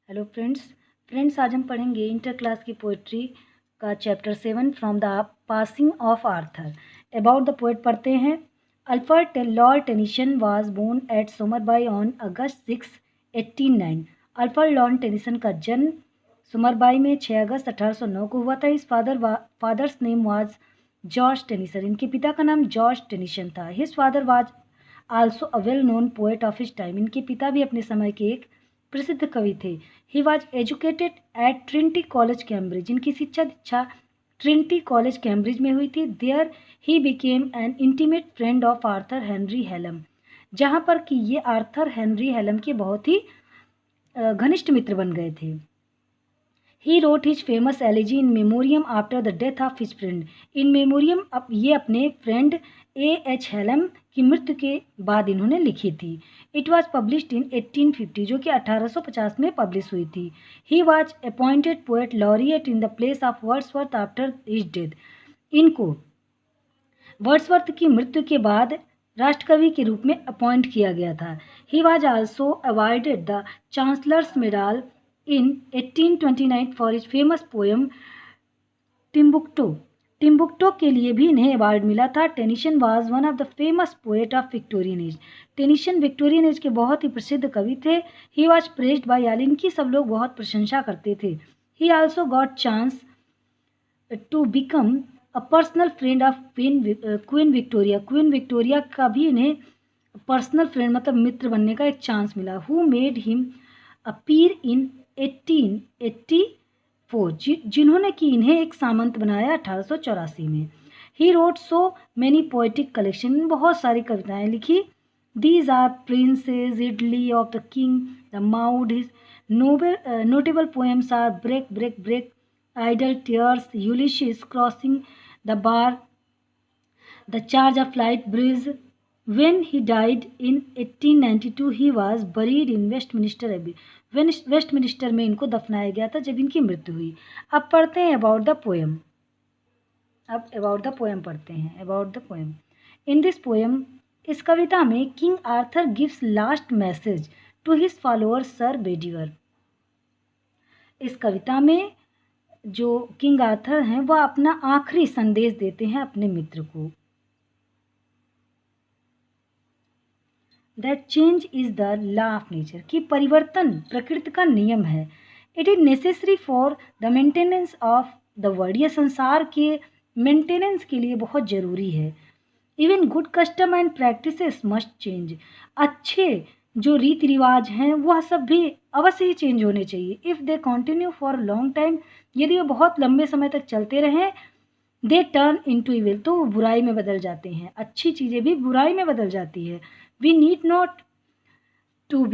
Hello friends आज हम पढ़ेंगे इंटर क्लास की पोइट्री का chapter 7 from the passing of Arthur. About the poet पढ़ते हैं। Alfred Lord Tennyson was born at Somersby on August 6, 1809। Alfred Lord Tennyson का जन्म सोमरबाई में 6 अगस्त 1809 को हुआ था। इस father's name was George Tennyson. इनके पिता का नाम जॉर्ज टेनिसन था। His father was also a well known poet of his time. इनके पिता भी अपने समय के एक प्रसिद्ध कवि थे। He was educated at Trinity College Cambridge. इनकी शिक्षा दीक्षा ट्रिनिटी कॉलेज कैम्ब्रिज में हुई थी। There he became an intimate friend of Arthur Henry Hallam, जहाँ पर कि ये आर्थर हेनरी हेलम के बहुत ही घनिष्ठ मित्र बन गए थे। He wrote his famous elegy in memoriam after the death of his friend. In memoriam अब ये अपने फ्रेंड A.H. हेलम की मृत्यु के बाद इन्होंने लिखी थी। इट वॉज पब्लिश्ड इन 1850, जो कि 1850 में पब्लिश हुई थी। He was appointed poet laureate in the place of Wordsworth after his death. इनको वर्ड्सवर्थ की मृत्यु के बाद राष्ट्रकवि के रूप में अपॉइंट किया गया था। He was also awarded the chancellor's medal in 1829 for his famous poem Timbuktu. Timbuktu के लिए भी इन्हें अवार्ड मिला था। Tennyson was one of the famous poet of Victorian age. Tennyson Victorian age के बहुत ही प्रसिद्ध कवि थे। He was praised by all. इनकी सब लोग बहुत प्रशंसा करते थे। He also got chance to become a personal friend of Queen Victoria. Queen Victoria का भी इन्हें पर्सनल फ्रेंड मतलब मित्र बनने का एक चांस मिला। Who made him appear in 1884, जिन्होंने कि इन्हें एक सामंत बनाया 1884 में। He wrote so many poetic collection, बहुत सारी कविताएं लिखी। These are princess, idylls of the king, the Maud. His notable poems are break break break, idle tears, Ulysses crossing the bar, the charge of light brigade. When he died in 1892, he was buried in Westminster Abbey. Westminster में इनको दफनाया गया था जब इनकी मृत्यु हुई। अब पढ़ते हैं अबाउट द पोएम। अब अबाउट द पोएम पढ़ते हैं। About the poem. In this poem, इस कविता में King Arthur gives last message to his follower Sir Bedivere. इस कविता में जो किंग आर्थर हैं वह अपना आखिरी संदेश देते हैं अपने मित्र को। That change is the law of nature, कि परिवर्तन प्रकृति का नियम है। It is necessary for the maintenance of the world, यह संसार के मेंटेनेंस के लिए बहुत जरूरी है। Even good custom and practices must change, अच्छे जो रीति रिवाज हैं वह सब भी अवश्य ही चेंज होने चाहिए। If they continue for long time, यदि वो बहुत लंबे समय तक चलते रहें, दे टर्न इनटू इविल, तो वो बुराई में बदल जाते हैं। अच्छी चीज़ें भी बुराई में बदल जाती है। We need not to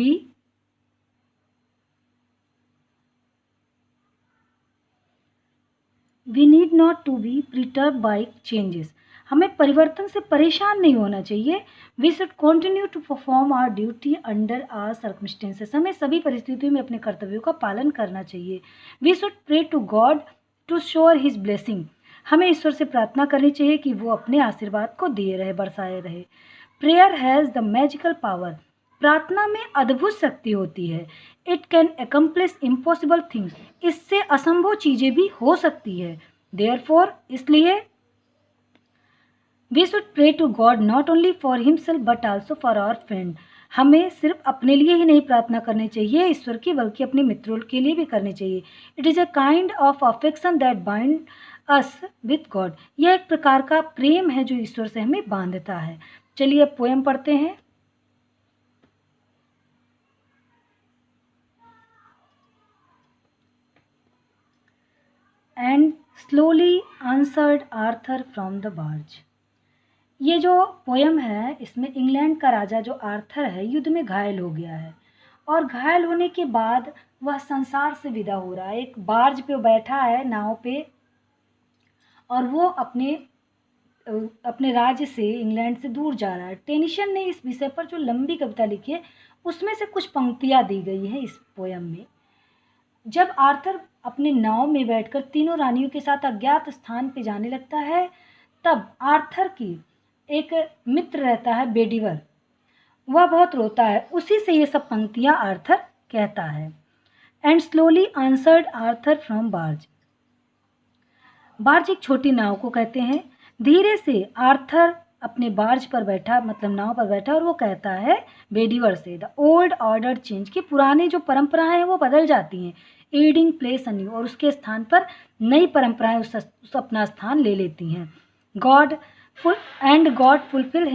be perturbed by changes. हमें परिवर्तन से परेशान नहीं होना चाहिए। We should continue to perform our duty under our circumstances. हमें सभी परिस्थितियों में अपने कर्तव्यों का पालन करना चाहिए। We should pray to God to shower His blessing. हमें ईश्वर से प्रार्थना करनी चाहिए कि वो अपने आशीर्वाद को दिए रहे, बरसाए रहे। Prayer has the magical power, प्रार्थना में अद्भुत शक्ति होती है। It can accomplish impossible things, इससे असंभव चीज़ें भी हो सकती है। देयरफॉर, इसलिए we should pray to God not only for himself but also for our friend. हमें सिर्फ अपने लिए ही नहीं प्रार्थना करनी चाहिए ईश्वर की, बल्कि अपने मित्रों के लिए भी करनी चाहिए। It is a kind of affection that bind us with God, यह एक प्रकार का प्रेम है जो ईश्वर से हमें बांधता है। चलिए अब पोएम पढ़ते हैं। And slowly answered Arthur from the barge. ये जो पोएम है इसमें इंग्लैंड का राजा जो आर्थर है युद्ध में घायल हो गया है, और घायल होने के बाद वह संसार से विदा हो रहा है। एक बार्ज पे बैठा है, नाव पे, और वो अपने राज्य से, इंग्लैंड से दूर जा रहा है। टेनिसन ने इस विषय पर जो लंबी कविता लिखी है उसमें से कुछ पंक्तियाँ दी गई हैं इस पोएम में। जब आर्थर अपने नाव में बैठकर तीनों रानियों के साथ अज्ञात स्थान पे जाने लगता है, तब आर्थर की एक मित्र रहता है बेडिवर, वह बहुत रोता है। उसी से ये सब पंक्तियाँ आर्थर कहता है। And slowly answered Arthur from barge. Barge एक छोटी नाव को कहते हैं। धीरे से आर्थर अपने बार्ज पर बैठा, मतलब नाव पर बैठा, और वो कहता है वेडिवर से, द ओल्ड ऑर्डर चेंज, कि पुरानी जो परंपराएं हैं वो बदल जाती हैं, एडिंग प्लेस अ न्यू, और उसके स्थान पर नई परंपराएं उस अपना स्थान ले लेती हैं। God fulfil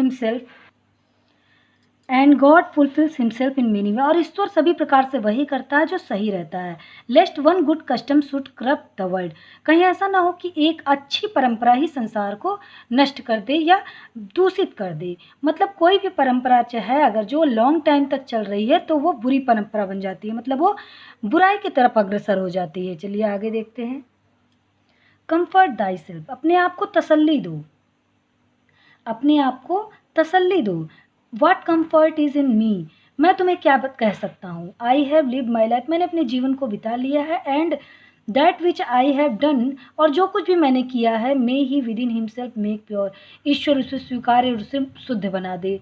himself in many वे, और ईश्वर सभी प्रकार से वही करता है जो सही रहता है। Lest one good custom should corrupt the world, कहीं ऐसा ना हो कि एक अच्छी परंपरा ही संसार को नष्ट कर दे या दूषित कर दे। मतलब कोई भी परंपरा चाहे अगर जो लॉन्ग टाइम तक चल रही है तो वो बुरी परंपरा बन जाती है, मतलब वो बुराई की तरफ अग्रसर हो जाती है। चलिए आगे देखते हैं। कंफर्ट दाई सेल्फ, अपने आप को तसल्ली दो, अपने आप को तसल्ली दो। What comfort is in me, मैं तुम्हें क्या कह सकता हूँ। I have lived my life, मैंने अपने जीवन को बिता लिया है। And that which I have done, और जो कुछ भी मैंने किया है, may he within himself make pure, ईश्वर उसे स्वीकारे और उसे शुद्ध बना दे।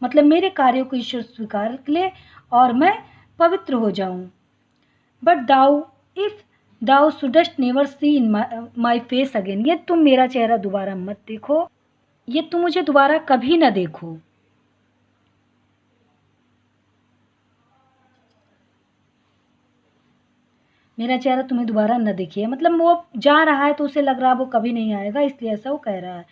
मतलब मेरे कार्यों को ईश्वर स्वीकार ले और मैं पवित्र हो जाऊँ। But thou, if thou shouldst never see in my face again, ये तुम मेरा चेहरा दोबारा मत देखो, ये तुम मुझे दोबारा कभी ना देखो। मेरा चेहरा तुम्हें दोबारा न दिखे, मतलब वो जा रहा है तो उसे लग रहा है वो कभी नहीं आएगा, इसलिए ऐसा वो कह रहा है।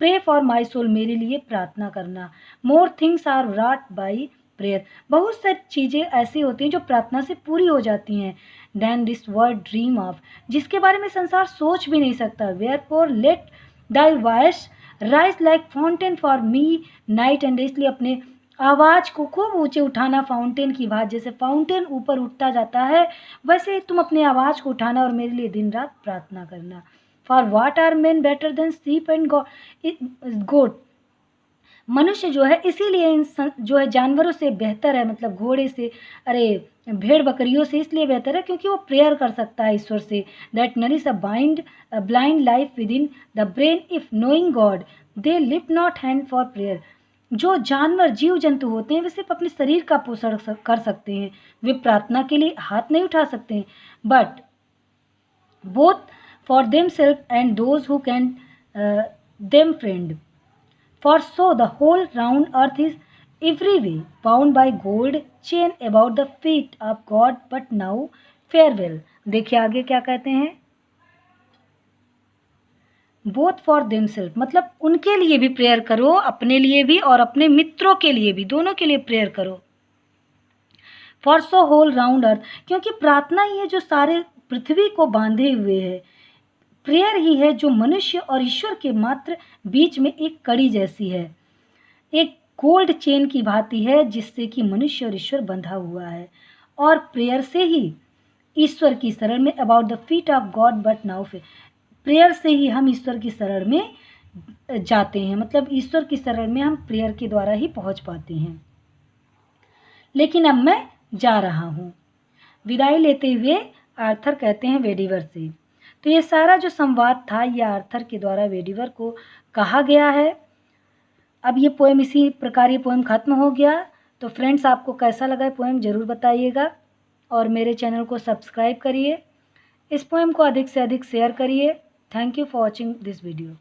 प्रे फॉर माई सोल, मेरे लिए प्रार्थना करना। More things are wrought by prayer, बहुत सारी चीज़ें ऐसी होती हैं जो प्रार्थना से पूरी हो जाती हैं। Then this word dream of, जिसके बारे में संसार सोच भी नहीं सकता। Wherefore let thy voice rise like fountain for me night and day, इसलिए अपने आवाज़ को खूब ऊंचे उठाना, फाउंटेन की बात, जैसे फाउंटेन ऊपर उठता जाता है वैसे तुम अपने आवाज़ को उठाना और मेरे लिए दिन रात प्रार्थना करना। For what are men better than sheep and goat, मनुष्य जो है इसीलिए इंसान जो है जानवरों से बेहतर है, मतलब घोड़े से, अरे भेड़ बकरियों से इसलिए बेहतर है क्योंकि वो प्रेयर कर सकता है ईश्वर से। That nourish a blind life with in the brain, if knowing God they lift not hand for prayer, जो जानवर जीव जंतु होते हैं वे सिर्फ अपने शरीर का पोषण कर सकते हैं, वे प्रार्थना के लिए हाथ नहीं उठा सकते हैं। But both for them self and those who can them friend, for so the whole round earth is every way bound by gold chain about the feet of God, but now farewell. देखिए आगे क्या कहते हैं। Both for themselves, मतलब उनके लिए भी prayer करो, अपने लिए भी और अपने मित्रों के लिए भी, दोनों के लिए प्रेयर करो। For so whole round earth, क्योंकि प्रार्थना ही है जो सारे पृथ्वी को बांधे हुए है। प्रेयर ही है जो मनुष्य और ईश्वर के मात्र बीच में एक कड़ी जैसी है, एक गोल्ड चेन की भांति है जिससे कि मनुष्य और ईश्वर बंधा हुआ है। और प्रेयर से ही ईश्वर की शरण में, about the feet of God but now fair, prayer से ही हम ईश्वर की शरण में जाते हैं, मतलब ईश्वर की शरण में हम प्रेयर के द्वारा ही पहुंच पाते हैं। लेकिन अब मैं जा रहा हूँ, विदाई लेते हुए आर्थर कहते हैं वेडिवर से। तो ये सारा जो संवाद था ये आर्थर के द्वारा वेडिवर को कहा गया है। अब ये पोएम इसी प्रकार ये पोएम खत्म हो गया। तो फ्रेंड्स आपको कैसा लगा पोएम ज़रूर बताइएगा और मेरे चैनल को सब्सक्राइब करिए। इस पोएम को अधिक से अधिक शेयर करिए। Thank you for watching this video.